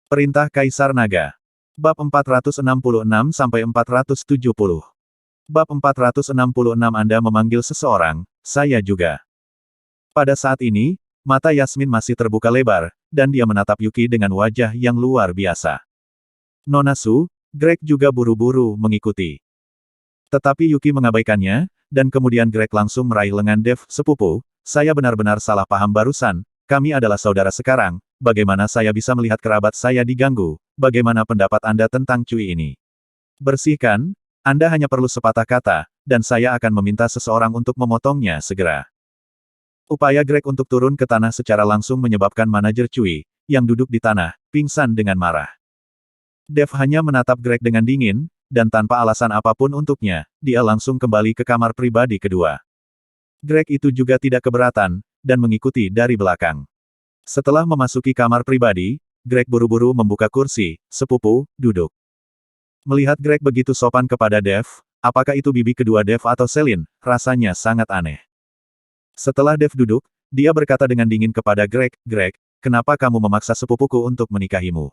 Perintah Kaisar Naga. Bab 466-470. Bab 466 Anda memanggil seseorang, saya juga. Pada saat ini, mata Yasmin masih terbuka lebar, dan dia menatap Yuki dengan wajah yang luar biasa. Nona Su, Greg juga buru-buru mengikuti. Tetapi Yuki mengabaikannya, dan kemudian Greg langsung meraih lengan Dev, sepupu, saya benar-benar salah paham barusan, kami adalah saudara sekarang, bagaimana saya bisa melihat kerabat saya diganggu, bagaimana pendapat Anda tentang Cui ini? Bersihkan, Anda hanya perlu sepatah kata, dan saya akan meminta seseorang untuk memotongnya segera. Upaya Greg untuk turun ke tanah secara langsung menyebabkan manajer Cui, yang duduk di tanah, pingsan dengan marah. Dev hanya menatap Greg dengan dingin, dan tanpa alasan apapun untuknya, dia langsung kembali ke kamar pribadi kedua. Greg itu juga tidak keberatan, dan mengikuti dari belakang. Setelah memasuki kamar pribadi, Greg buru-buru membuka kursi, sepupu, duduk. Melihat Greg begitu sopan kepada Dev, apakah itu bibi kedua Dev atau Selin, rasanya sangat aneh. Setelah Dev duduk, dia berkata dengan dingin kepada Greg, Greg, kenapa kamu memaksa sepupuku untuk menikahimu?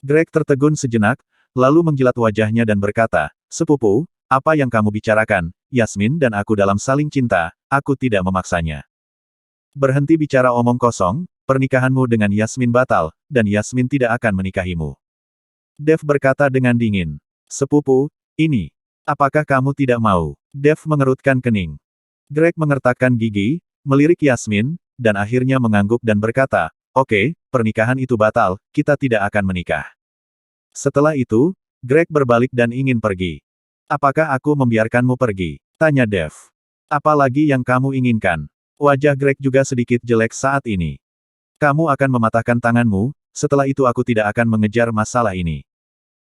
Greg tertegun sejenak, lalu menjilat wajahnya dan berkata, sepupu, apa yang kamu bicarakan, Yasmin dan aku dalam saling cinta, aku tidak memaksanya. Berhenti bicara omong kosong, pernikahanmu dengan Yasmin batal, dan Yasmin tidak akan menikahimu. Dev berkata dengan dingin, sepupu, ini, apakah kamu tidak mau? Dev mengerutkan kening. Greg mengertakkan gigi, melirik Yasmin, dan akhirnya mengangguk dan berkata, oke, pernikahan itu batal, kita tidak akan menikah. Setelah itu, Greg berbalik dan ingin pergi. Apakah aku membiarkanmu pergi? Tanya Dev. Apa lagi yang kamu inginkan? Wajah Greg juga sedikit jelek saat ini. Kamu akan mematahkan tanganmu, setelah itu aku tidak akan mengejar masalah ini.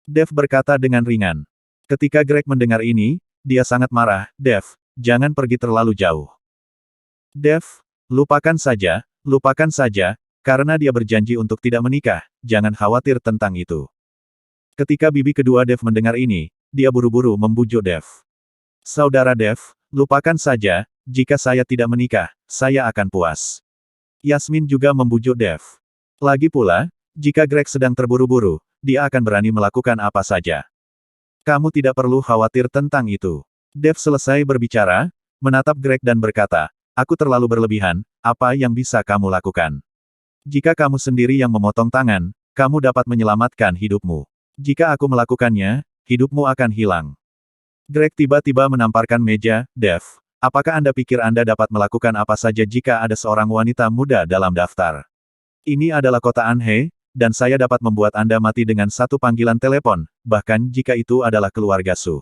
Dev berkata dengan ringan. Ketika Greg mendengar ini, dia sangat marah, Dev, jangan pergi terlalu jauh. Dev, lupakan saja, karena dia berjanji untuk tidak menikah, jangan khawatir tentang itu. Ketika bibi kedua Dev mendengar ini, dia buru-buru membujuk Dev. Saudara Dev, lupakan saja, jika saya tidak menikah, saya akan puas. Yasmin juga membujuk Dev. Lagi pula, jika Greg sedang terburu-buru, dia akan berani melakukan apa saja. Kamu tidak perlu khawatir tentang itu. Dev selesai berbicara, menatap Greg dan berkata, aku terlalu berlebihan, apa yang bisa kamu lakukan? Jika kamu sendiri yang memotong tangan, kamu dapat menyelamatkan hidupmu. Jika aku melakukannya, hidupmu akan hilang. Greg tiba-tiba menamparkan meja, Dev, apakah Anda pikir Anda dapat melakukan apa saja jika ada seorang wanita muda dalam daftar? Ini adalah kota Anhe, dan saya dapat membuat Anda mati dengan satu panggilan telepon, bahkan jika itu adalah keluarga Su.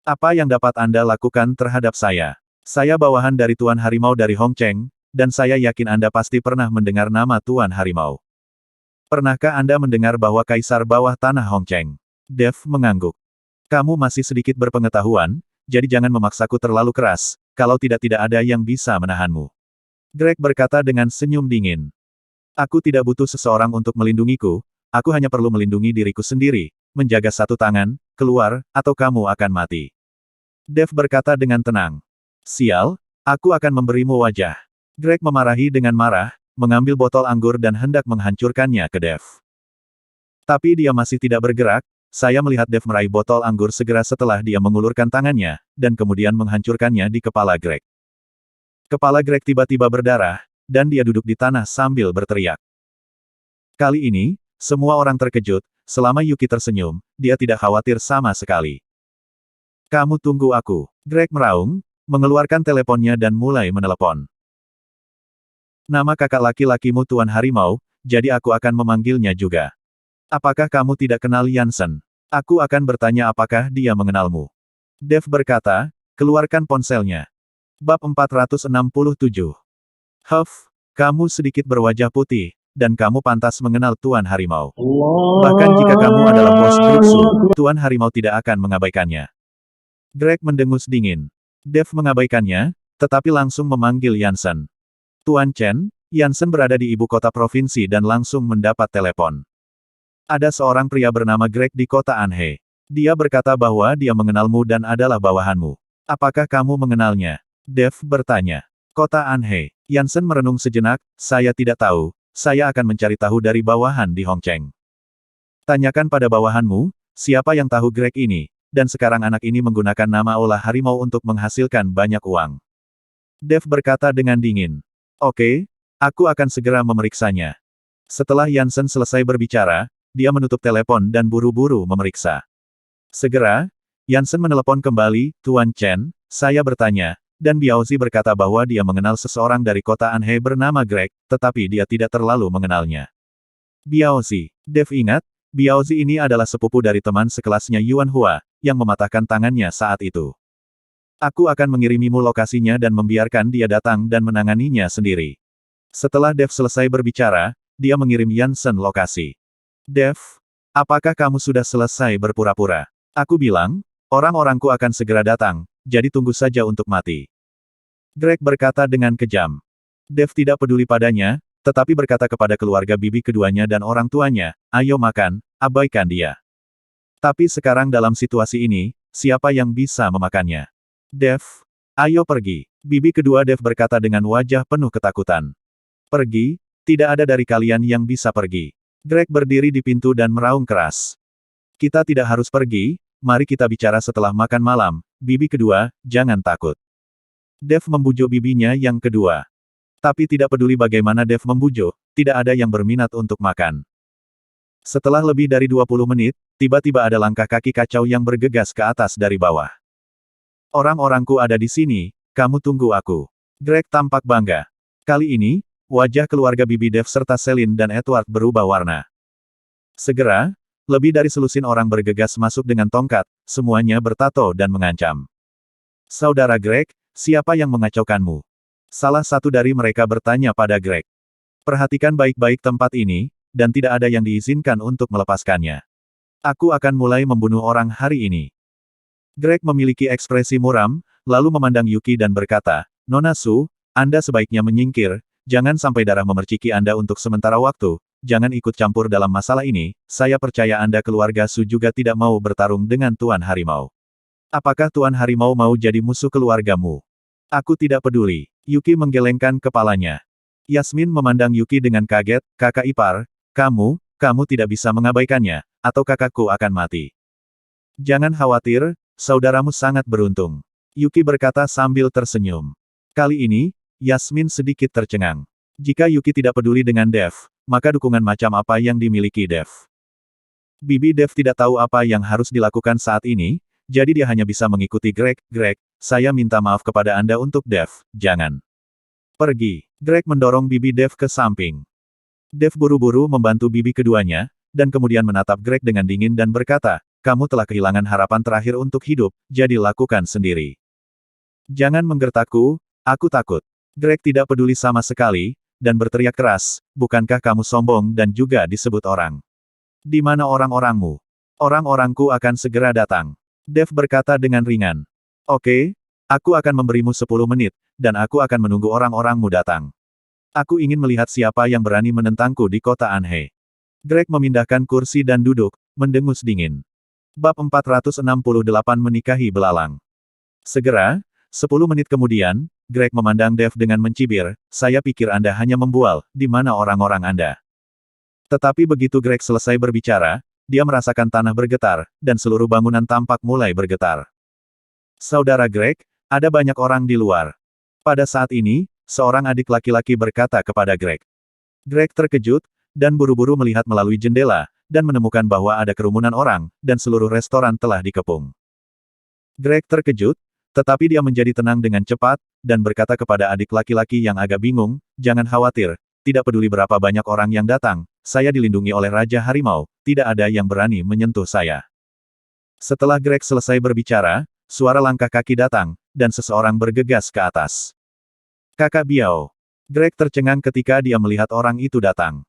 Apa yang dapat Anda lakukan terhadap saya? Saya bawahan dari Tuan Harimau dari Hongcheng, dan saya yakin Anda pasti pernah mendengar nama Tuan Harimau. Pernahkah Anda mendengar bahwa Kaisar Bawah Tanah Hongcheng? Dev mengangguk. Kamu masih sedikit berpengetahuan, jadi jangan memaksaku terlalu keras, kalau tidak ada yang bisa menahanmu. Greg berkata dengan senyum dingin. Aku tidak butuh seseorang untuk melindungiku, aku hanya perlu melindungi diriku sendiri, menjaga satu tangan, keluar, atau kamu akan mati. Dev berkata dengan tenang. Sial, aku akan memberimu wajah. Greg memarahi dengan marah, mengambil botol anggur dan hendak menghancurkannya ke Dev. Tapi dia masih tidak bergerak, saya melihat Dev meraih botol anggur segera setelah dia mengulurkan tangannya, dan kemudian menghancurkannya di kepala Greg. Kepala Greg tiba-tiba berdarah, dan dia duduk di tanah sambil berteriak. Kali ini, semua orang terkejut, selama Yuki tersenyum, dia tidak khawatir sama sekali. Kamu tunggu aku. Greg meraung, mengeluarkan teleponnya dan mulai menelepon. Nama kakak laki-lakimu Tuan Harimau, jadi aku akan memanggilnya juga. Apakah kamu tidak kenal Yansen? Aku akan bertanya apakah dia mengenalmu. Dev berkata, keluarkan ponselnya. Bab 467. Huff, kamu sedikit berwajah putih, dan kamu pantas mengenal Tuan Harimau. Bahkan jika kamu adalah bos grup Su, Tuan Harimau tidak akan mengabaikannya. Greg mendengus dingin. Dev mengabaikannya, tetapi langsung memanggil Yansen. Tuan Chen, Yansen berada di ibu kota provinsi dan langsung mendapat telepon. Ada seorang pria bernama Greg di kota Anhe. Dia berkata bahwa dia mengenalmu dan adalah bawahanmu. Apakah kamu mengenalnya? Dev bertanya. Kota Anhe. Yansen merenung sejenak, saya tidak tahu, saya akan mencari tahu dari bawahan di Hongcheng. Tanyakan pada bawahanmu, siapa yang tahu Greg ini, dan sekarang anak ini menggunakan nama olah harimau untuk menghasilkan banyak uang. Dev berkata dengan dingin. Oke, aku akan segera memeriksanya. Setelah Yansen selesai berbicara, dia menutup telepon dan buru-buru memeriksa. Segera, Yansen menelepon kembali, Tuan Chen, saya bertanya, dan Biaozi berkata bahwa dia mengenal seseorang dari kota Anhe bernama Greg, tetapi dia tidak terlalu mengenalnya. Biaozi, Dev ingat, Biaozi ini adalah sepupu dari teman sekelasnya Yuan Hua, yang mematahkan tangannya saat itu. Aku akan mengirimimu lokasinya dan membiarkan dia datang dan menanganinya sendiri. Setelah Dev selesai berbicara, dia mengirim Yansen lokasi. Dev, apakah kamu sudah selesai berpura-pura? Aku bilang, orang-orangku akan segera datang, jadi tunggu saja untuk mati. Greg berkata dengan kejam. Dev tidak peduli padanya, tetapi berkata kepada keluarga bibi keduanya dan orang tuanya, ayo makan, abaikan dia. Tapi sekarang dalam situasi ini, siapa yang bisa memakannya? Dev, ayo pergi. Bibi kedua Dev berkata dengan wajah penuh ketakutan. Pergi, tidak ada dari kalian yang bisa pergi. Greg berdiri di pintu dan meraung keras. Kita tidak harus pergi, mari kita bicara setelah makan malam, bibi kedua, jangan takut. Dev membujuk bibinya yang kedua. Tapi tidak peduli bagaimana Dev membujuk, tidak ada yang berminat untuk makan. Setelah lebih dari 20 menit, tiba-tiba ada langkah kaki kacau yang bergegas ke atas dari bawah. Orang-orangku ada di sini, kamu tunggu aku. Greg tampak bangga. Kali ini, wajah keluarga bibi Dev serta Celine dan Edward berubah warna. Segera, lebih dari selusin orang bergegas masuk dengan tongkat, semuanya bertato dan mengancam. Saudara Greg, siapa yang mengacaukanmu? Salah satu dari mereka bertanya pada Greg. Perhatikan baik-baik tempat ini, dan tidak ada yang diizinkan untuk melepaskannya. Aku akan mulai membunuh orang hari ini. Greg memiliki ekspresi muram, lalu memandang Yuki dan berkata, Nona Su, Anda sebaiknya menyingkir, jangan sampai darah memerciki Anda untuk sementara waktu, jangan ikut campur dalam masalah ini, saya percaya Anda keluarga Su juga tidak mau bertarung dengan Tuan Harimau. Apakah Tuan Harimau mau jadi musuh keluargamu? Aku tidak peduli. Yuki menggelengkan kepalanya. Yasmin memandang Yuki dengan kaget, kakak ipar, kamu tidak bisa mengabaikannya, atau kakakku akan mati. Jangan khawatir, saudaramu sangat beruntung. Yuki berkata sambil tersenyum. Kali ini, Yasmin sedikit tercengang. Jika Yuki tidak peduli dengan Dev, maka dukungan macam apa yang dimiliki Dev? Bibi Dev tidak tahu apa yang harus dilakukan saat ini, jadi dia hanya bisa mengikuti Greg. Greg, saya minta maaf kepada Anda untuk Dev, jangan. Pergi. Greg mendorong bibi Dev ke samping. Dev buru-buru membantu bibi keduanya, dan kemudian menatap Greg dengan dingin dan berkata, kamu telah kehilangan harapan terakhir untuk hidup, jadi lakukan sendiri. Jangan menggertakku, aku takut. Greg tidak peduli sama sekali, dan berteriak keras, bukankah kamu sombong dan juga disebut orang? Di mana orang-orangmu? Orang-orangku akan segera datang. Dev berkata dengan ringan. Oke, aku akan memberimu 10 menit, dan aku akan menunggu orang-orangmu datang. Aku ingin melihat siapa yang berani menentangku di kota Anhe. Greg memindahkan kursi dan duduk, mendengus dingin. Bab 468 menikahi belalang. Segera, 10 menit kemudian, Greg memandang Dev dengan mencibir, saya pikir Anda hanya membual, di mana orang-orang Anda. Tetapi begitu Greg selesai berbicara, dia merasakan tanah bergetar, dan seluruh bangunan tampak mulai bergetar. Saudara Greg, ada banyak orang di luar. Pada saat ini, seorang adik laki-laki berkata kepada Greg. Greg terkejut, dan buru-buru melihat melalui jendela, dan menemukan bahwa ada kerumunan orang, dan seluruh restoran telah dikepung. Greg terkejut, tetapi dia menjadi tenang dengan cepat, dan berkata kepada adik laki-laki yang agak bingung, jangan khawatir, tidak peduli berapa banyak orang yang datang, saya dilindungi oleh Raja Harimau, tidak ada yang berani menyentuh saya. Setelah Greg selesai berbicara, suara langkah kaki datang, dan seseorang bergegas ke atas. Kakak Biao. Greg tercengang ketika dia melihat orang itu datang.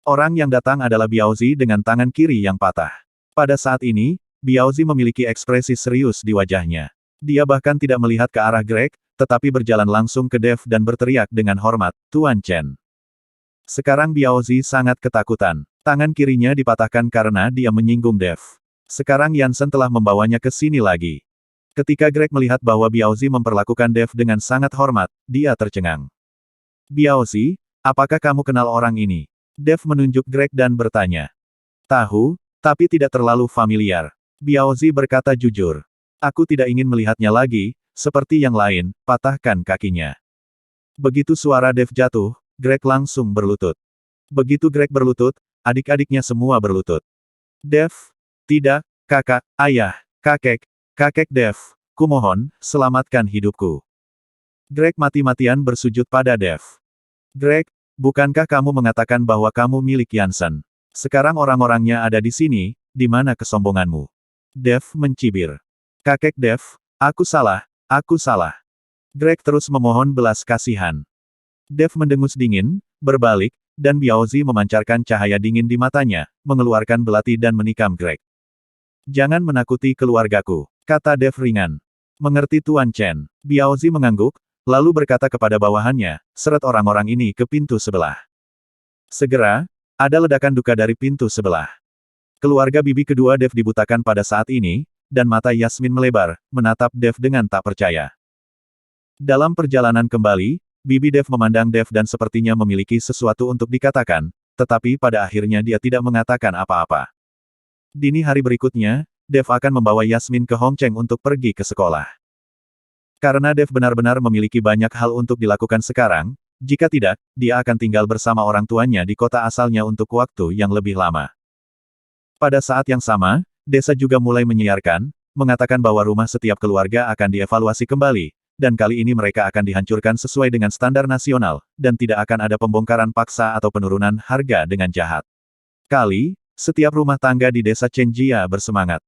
Orang yang datang adalah Biaozi dengan tangan kiri yang patah. Pada saat ini, Biaozi memiliki ekspresi serius di wajahnya. Dia bahkan tidak melihat ke arah Greg, tetapi berjalan langsung ke Dev dan berteriak dengan hormat, Tuan Chen. Sekarang Biaozi sangat ketakutan. Tangan kirinya dipatahkan karena dia menyinggung Dev. Sekarang Yansen telah membawanya ke sini lagi. Ketika Greg melihat bahwa Biaozi memperlakukan Dev dengan sangat hormat, dia tercengang. Biaozi, apakah kamu kenal orang ini? Dev menunjuk Greg dan bertanya. Tahu, Tapi tidak terlalu familiar. Biaozi berkata jujur. Aku tidak ingin melihatnya lagi, seperti yang lain, patahkan kakinya. Begitu suara Dev jatuh, Greg langsung berlutut. Begitu Greg berlutut, adik-adiknya semua berlutut. Dev, tidak, kakak, ayah, kakek Dev, kumohon, selamatkan hidupku. Greg mati-matian bersujud pada Dev. Greg, bukankah kamu mengatakan bahwa kamu milik Yansen? Sekarang orang-orangnya ada di sini, di mana kesombonganmu? Dev mencibir. Kakek Dev, aku salah, aku salah. Greg terus memohon belas kasihan. Dev mendengus dingin, berbalik, dan Biaozi memancarkan cahaya dingin di matanya, mengeluarkan belati dan menikam Greg. Jangan menakuti keluargaku, kata Dev ringan. Mengerti Tuan Chen. Biaozi mengangguk, lalu berkata kepada bawahannya, seret orang-orang ini ke pintu sebelah. Segera, ada ledakan duka dari pintu sebelah. Keluarga bibi kedua Dev dibutakan pada saat ini, dan mata Yasmin melebar, menatap Dev dengan tak percaya. Dalam perjalanan kembali, bibi Dev memandang Dev dan sepertinya memiliki sesuatu untuk dikatakan, tetapi pada akhirnya dia tidak mengatakan apa-apa. Dini hari berikutnya, Dev akan membawa Yasmin ke Hongcheng untuk pergi ke sekolah. Karena Dev benar-benar memiliki banyak hal untuk dilakukan sekarang, jika tidak, dia akan tinggal bersama orang tuanya di kota asalnya untuk waktu yang lebih lama. Pada saat yang sama, desa juga mulai menyiarkan, mengatakan bahwa rumah setiap keluarga akan dievaluasi kembali, dan kali ini mereka akan dihancurkan sesuai dengan standar nasional, dan tidak akan ada pembongkaran paksa atau penurunan harga dengan jahat. Setiap rumah tangga di desa Chenjia bersemangat.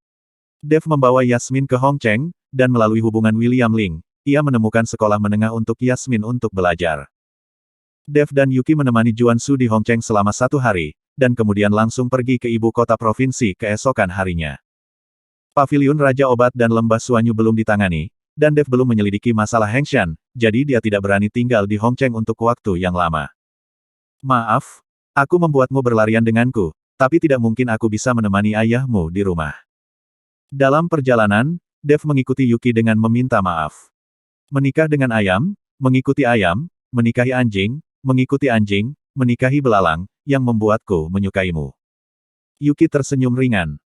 Dev membawa Yasmin ke Hongcheng, dan melalui hubungan William Ling, ia menemukan sekolah menengah untuk Yasmin untuk belajar. Dev dan Yuki menemani Juan Su di Hongcheng selama 1 hari, dan kemudian langsung pergi ke ibu kota provinsi keesokan harinya. Paviliun Raja Obat dan Lembah Suanyu belum ditangani, dan Dev belum menyelidiki masalah Hengshan, jadi dia tidak berani tinggal di Hongcheng untuk waktu yang lama. Maaf, aku membuatmu berlarian denganku, tapi tidak mungkin aku bisa menemani ayahmu di rumah. Dalam perjalanan, Dev mengikuti Yuki dengan meminta maaf. Menikah dengan ayam, mengikuti ayam, menikahi anjing, mengikuti anjing, menikahi belalang, yang membuatku menyukaimu. Yuki tersenyum ringan.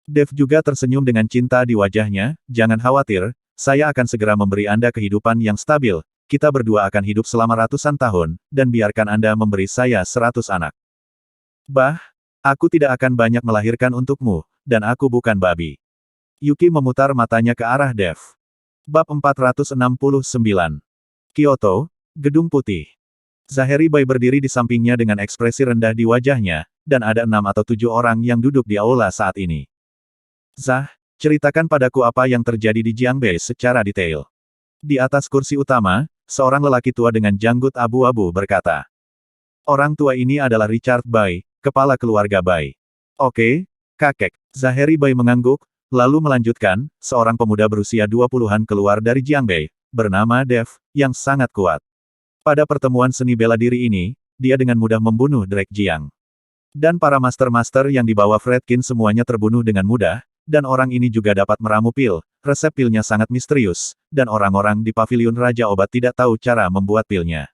Dev juga tersenyum dengan cinta di wajahnya, jangan khawatir, saya akan segera memberi Anda kehidupan yang stabil, kita berdua akan hidup selama ratusan tahun, dan biarkan Anda memberi saya 100 anak. Aku tidak akan banyak melahirkan untukmu, dan aku bukan babi. Yuki memutar matanya ke arah Dev. Bab 469. Kyoto, Gedung Putih. Zaheri Bai berdiri di sampingnya dengan ekspresi rendah di wajahnya, dan ada 6 atau 7 orang yang duduk di aula saat ini. Ceritakan padaku apa yang terjadi di Jiangbei secara detail. Di atas kursi utama, seorang lelaki tua dengan janggut abu-abu berkata. Orang tua ini adalah Richard Bai, kepala keluarga Bai. Oke, kakek. Zaheri Bai mengangguk, lalu melanjutkan, seorang pemuda berusia 20-an keluar dari Jiangbei, bernama Dev, yang sangat kuat. Pada pertemuan seni bela diri ini, dia dengan mudah membunuh Drake Jiang. Dan para master-master yang dibawa Fredkin semuanya terbunuh dengan mudah, dan orang ini juga dapat meramu pil, resep pilnya sangat misterius, dan orang-orang di paviliun Raja Obat tidak tahu cara membuat pilnya.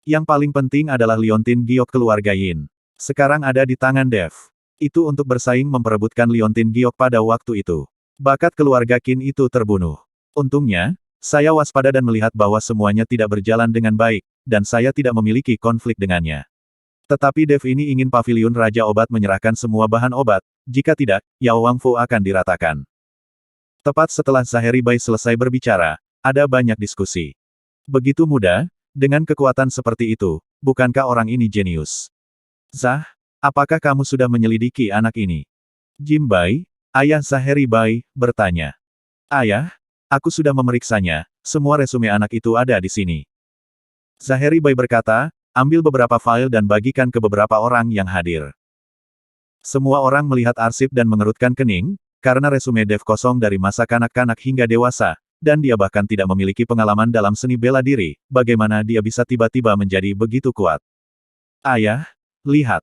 Yang paling penting adalah liontin giok keluarga Yin. Sekarang ada di tangan Dev. Itu untuk bersaing memperebutkan liontin giok pada waktu itu. Bakat keluarga Qin itu terbunuh. Untungnya, saya waspada dan melihat bahwa semuanya tidak berjalan dengan baik, dan saya tidak memiliki konflik dengannya. Tetapi Dev ini ingin paviliun Raja Obat menyerahkan semua bahan obat, jika tidak, Yao Wangfu akan diratakan. Tepat setelah Zaheri Bai selesai berbicara, ada banyak diskusi. Begitu mudah, dengan kekuatan seperti itu, bukankah orang ini jenius? Apakah kamu sudah menyelidiki anak ini? Jim Bai, ayah Zaheri Bai, bertanya. Ayah, aku sudah memeriksanya, semua resume anak itu ada di sini. Zaheri Bai berkata, ambil beberapa file dan bagikan ke beberapa orang yang hadir. Semua orang melihat arsip dan mengerutkan kening, karena resume Dev kosong dari masa kanak-kanak hingga dewasa, dan dia bahkan tidak memiliki pengalaman dalam seni bela diri, bagaimana dia bisa tiba-tiba menjadi begitu kuat. Ayah, lihat.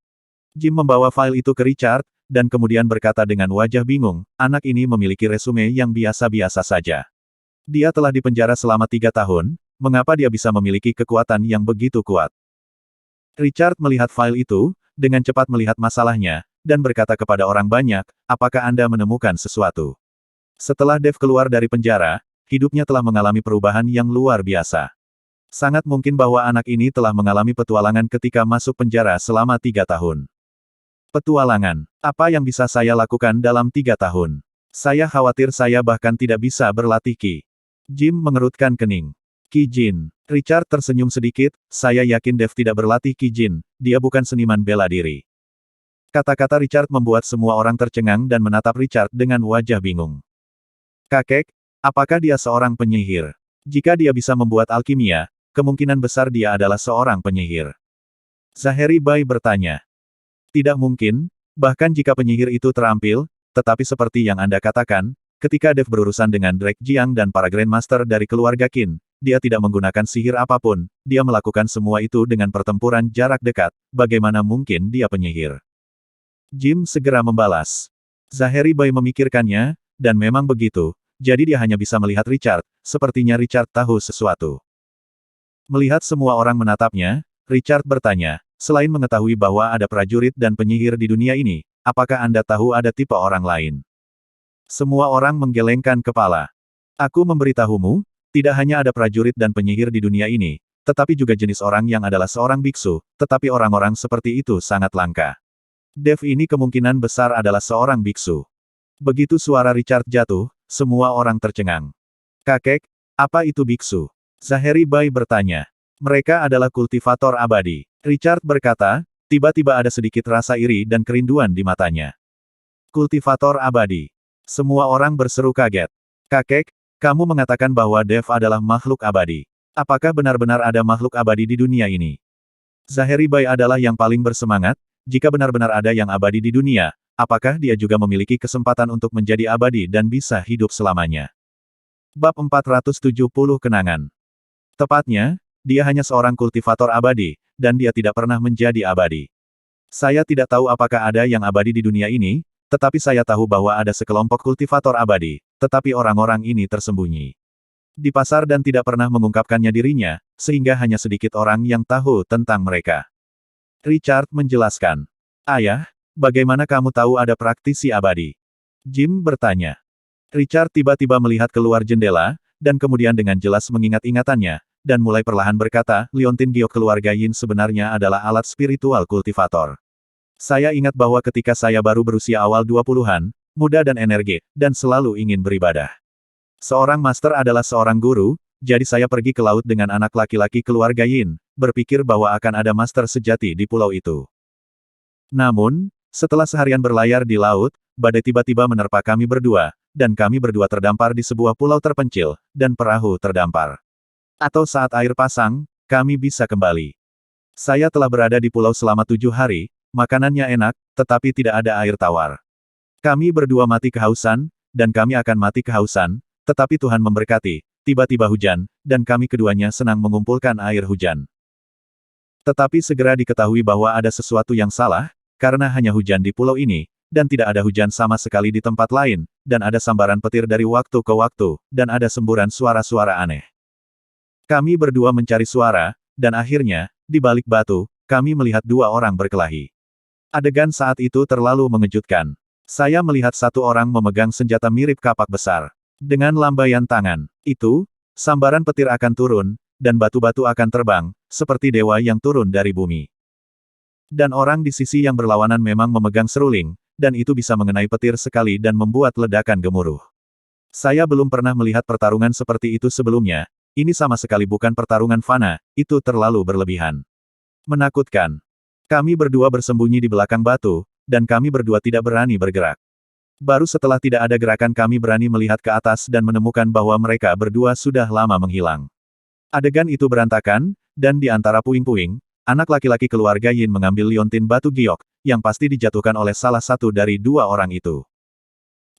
Jim membawa file itu ke Richard, dan kemudian berkata dengan wajah bingung, anak ini memiliki resume yang biasa-biasa saja. Dia telah dipenjara selama 3 tahun, mengapa dia bisa memiliki kekuatan yang begitu kuat? Richard melihat file itu, dengan cepat melihat masalahnya, dan berkata kepada orang banyak, apakah Anda menemukan sesuatu? Setelah Dev keluar dari penjara, hidupnya telah mengalami perubahan yang luar biasa. Sangat mungkin bahwa anak ini telah mengalami petualangan ketika masuk penjara selama 3 tahun. Petualangan. Apa yang bisa saya lakukan dalam 3 tahun? Saya khawatir saya bahkan tidak bisa berlatih Ki. Jim mengerutkan kening. Ki Jin. Richard tersenyum sedikit, saya yakin Dev tidak berlatih Ki Jin, dia bukan seniman bela diri. Kata-kata Richard membuat semua orang tercengang dan menatap Richard dengan wajah bingung. Kakek, apakah dia seorang penyihir? Jika dia bisa membuat alkimia, kemungkinan besar dia adalah seorang penyihir. Zaheri Bai bertanya. Tidak mungkin, bahkan jika penyihir itu terampil, tetapi seperti yang Anda katakan, ketika Dev berurusan dengan Drake Jiang dan para Grandmaster dari keluarga Qin, dia tidak menggunakan sihir apapun, dia melakukan semua itu dengan pertempuran jarak dekat, bagaimana mungkin dia penyihir? Jim segera membalas. Zaheri Bai memikirkannya, dan memang begitu, jadi dia hanya bisa melihat Richard, sepertinya Richard tahu sesuatu. Melihat semua orang menatapnya, Richard bertanya, selain mengetahui bahwa ada prajurit dan penyihir di dunia ini, apakah Anda tahu ada tipe orang lain? Semua orang menggelengkan kepala. Aku memberitahumu, tidak hanya ada prajurit dan penyihir di dunia ini, tetapi juga jenis orang yang adalah seorang biksu, tetapi orang-orang seperti itu sangat langka. Dev ini kemungkinan besar adalah seorang biksu. Begitu suara Richard jatuh, semua orang tercengang. Kakek, apa itu biksu? Zaheri Bai bertanya. Mereka adalah kultivator abadi. Richard berkata, tiba-tiba ada sedikit rasa iri dan kerinduan di matanya. Kultivator abadi. Semua orang berseru kaget. Kakek, kamu mengatakan bahwa Dev adalah makhluk abadi. Apakah benar-benar ada makhluk abadi di dunia ini? Zaheri Bai adalah yang paling bersemangat, jika benar-benar ada yang abadi di dunia, apakah dia juga memiliki kesempatan untuk menjadi abadi dan bisa hidup selamanya? Bab 470 Kenangan. Tepatnya, dia hanya seorang kultivator abadi, dan dia tidak pernah menjadi abadi. Saya tidak tahu apakah ada yang abadi di dunia ini, tetapi saya tahu bahwa ada sekelompok kultivator abadi, tetapi orang-orang ini tersembunyi di pasar dan tidak pernah mengungkapkannya dirinya, sehingga hanya sedikit orang yang tahu tentang mereka. Richard menjelaskan. Ayah, bagaimana kamu tahu ada praktisi abadi? Jim bertanya. Richard tiba-tiba melihat keluar jendela, dan kemudian dengan jelas mengingat-ingatannya, dan mulai perlahan berkata, Liontin Giok keluarga Yin sebenarnya adalah alat spiritual kultivator. Saya ingat bahwa ketika saya baru berusia awal 20-an, muda dan energi, dan selalu ingin beribadah. Seorang master adalah seorang guru, jadi saya pergi ke laut dengan anak laki-laki keluarga Yin, berpikir bahwa akan ada master sejati di pulau itu. Namun, setelah seharian berlayar di laut, badai tiba-tiba menerpa kami berdua, dan kami berdua terdampar di sebuah pulau terpencil, dan perahu terdampar. Atau saat air pasang, kami bisa kembali. Saya telah berada di pulau selama 7 hari, makanannya enak, tetapi tidak ada air tawar. Kami berdua mati kehausan, dan kami akan mati kehausan, tetapi Tuhan memberkati, tiba-tiba hujan, dan kami keduanya senang mengumpulkan air hujan. Tetapi segera diketahui bahwa ada sesuatu yang salah, karena hanya hujan di pulau ini, dan tidak ada hujan sama sekali di tempat lain, dan ada sambaran petir dari waktu ke waktu, dan ada semburan suara-suara aneh. Kami berdua mencari suara, dan akhirnya, di balik batu, kami melihat 2 orang berkelahi. Adegan saat itu terlalu mengejutkan. Saya melihat 1 orang memegang senjata mirip kapak besar. Dengan lambaian tangan itu, sambaran petir akan turun, dan batu-batu akan terbang, seperti dewa yang turun dari bumi. Dan orang di sisi yang berlawanan memang memegang seruling, dan itu bisa mengenai petir sekali dan membuat ledakan gemuruh. Saya belum pernah melihat pertarungan seperti itu sebelumnya, ini sama sekali bukan pertarungan fana, itu terlalu berlebihan. Menakutkan. Kami berdua bersembunyi di belakang batu, dan kami berdua tidak berani bergerak. Baru setelah tidak ada gerakan kami berani melihat ke atas dan menemukan bahwa mereka berdua sudah lama menghilang. Adegan itu berantakan, dan di antara puing-puing, anak laki-laki keluarga Yin mengambil liontin batu giok, yang pasti dijatuhkan oleh salah satu dari 2 orang itu.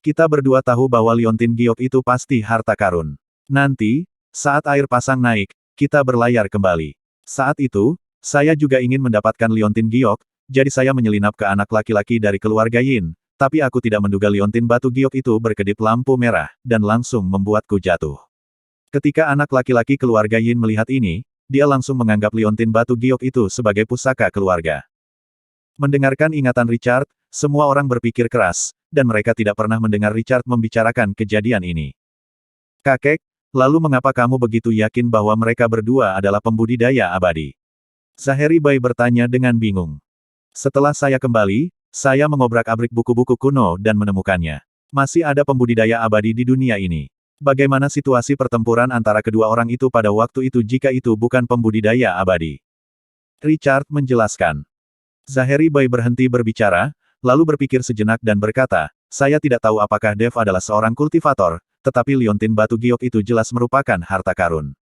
Kita berdua tahu bahwa liontin giok itu pasti harta karun. Nanti, saat air pasang naik, kita berlayar kembali. Saat itu, saya juga ingin mendapatkan liontin giok, jadi saya menyelinap ke anak laki-laki dari keluarga Yin, tapi aku tidak menduga liontin batu giok itu berkedip lampu merah, dan langsung membuatku jatuh. Ketika anak laki-laki keluarga Yin melihat ini, dia langsung menganggap liontin batu giok itu sebagai pusaka keluarga. Mendengarkan ingatan Richard, semua orang berpikir keras, dan mereka tidak pernah mendengar Richard membicarakan kejadian ini. Kakek, lalu mengapa kamu begitu yakin bahwa mereka berdua adalah pembudidaya abadi? Zaheri Bai bertanya dengan bingung. Setelah saya kembali, saya mengobrak-abrik buku-buku kuno dan menemukannya. Masih ada pembudidaya abadi di dunia ini. Bagaimana situasi pertempuran antara kedua orang itu pada waktu itu jika itu bukan pembudidaya abadi? Richard menjelaskan. Zaheri Bai berhenti berbicara, lalu berpikir sejenak dan berkata, saya tidak tahu apakah Dev adalah seorang kultivator, tetapi liontin batu giok itu jelas merupakan harta karun.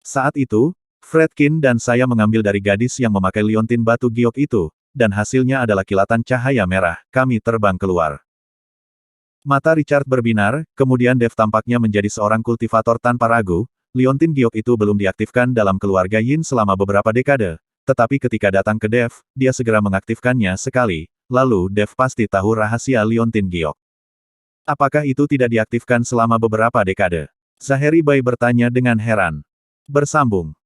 Saat itu, Fredkin dan saya mengambil dari gadis yang memakai liontin batu giok itu, dan hasilnya adalah kilatan cahaya merah, kami terbang keluar. Mata Richard berbinar, kemudian Dev tampaknya menjadi seorang kultivator tanpa ragu, liontin giok itu belum diaktifkan dalam keluarga Yin selama beberapa dekade, tetapi ketika datang ke Dev, dia segera mengaktifkannya sekali, lalu Dev pasti tahu rahasia liontin giok. Apakah itu tidak diaktifkan selama beberapa dekade? Zaheri Bai bertanya dengan heran. Bersambung.